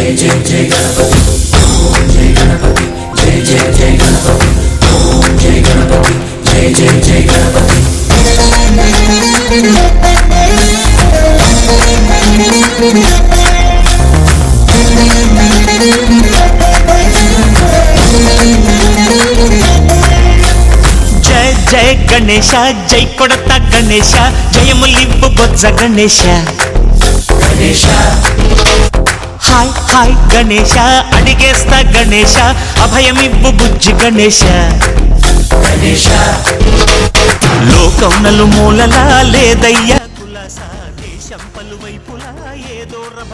जय जय जय गणपति ओम जय गणपति जय जय जय गणपति ओम जय गणपति जय जय जय गणपति जय जय गणेश जय कोडता गणेश जयमुलिव्वु बोज्ज गणेश गणेश हाय हाय गणेश अडिगेस्ता गणेश अभयमिव्वु बुज्जि गणेश गणेश लोकं नలుమూలలా లేదయ్యా కులాస దేశం పలువైపులా ఏదో రభ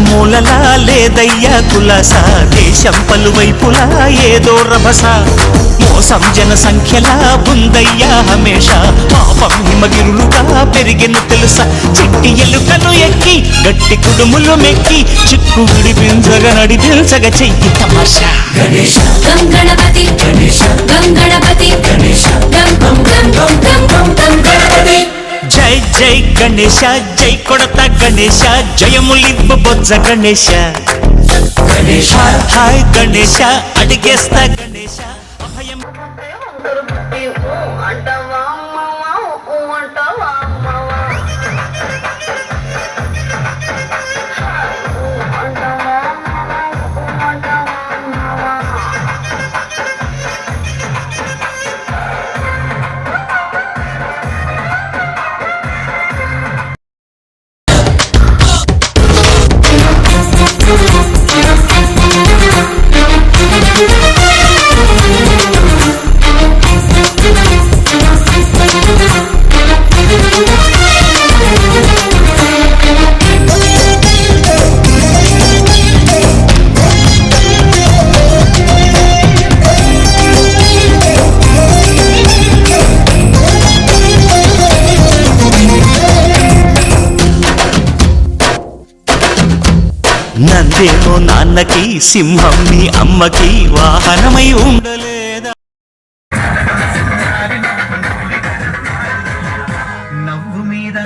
మూలలా లేదయ్యా కులాస దేశం పలువైపులా ఏదో రభస మోసం జన సంఖ్యలా ఉందయ్యా హమేష పాపం హిమగిరులుగా పెరిగిన తెలుసా చిట్టి ఎలుకలు ఎక్కి గట్టి కుడుములు మెక్కి చిక్కు విడిపించగా నడిపించగా చెయ్యి తమాషా गणेश गं गणपति गणेश गं गणपति गणेश गं गं गं गं गं गं गं गणपति జై జై గణేశ జై కొడత గణేశ జయములివ్వు బొజ్జ గణేశ गणेश హాయ్ గణేశ అడిగేస్తా గణేశ అభయం నందేమో నాన్నకి సింహం నీ అమ్మకి వాహనమై ఉండలేదా నవ్వు మీద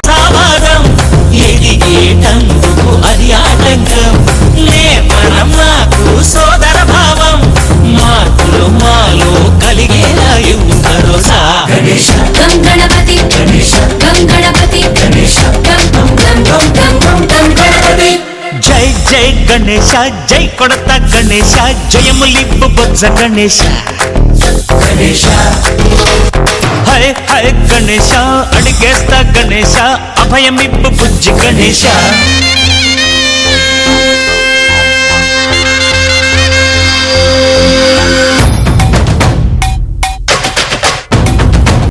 సావారం ఎదిగేటందుకు అది ఆటంకం నేపరం నాకు సోదర భావం మార్పులు మాలో కలిగేలా ఇవ్వు భరోసా गणेश गं गणपति गणेश गं गणपति गणेश गं गं गं गं गं गं गं गणपति జై జై గణేశ జై కొడత గణేశ జయములివ్వు బొజ్జ గణేశ गणेश హై హై గణేశ అడిగేస్తా గణేశ అభయమివ్వు బుజ్జి గణేశ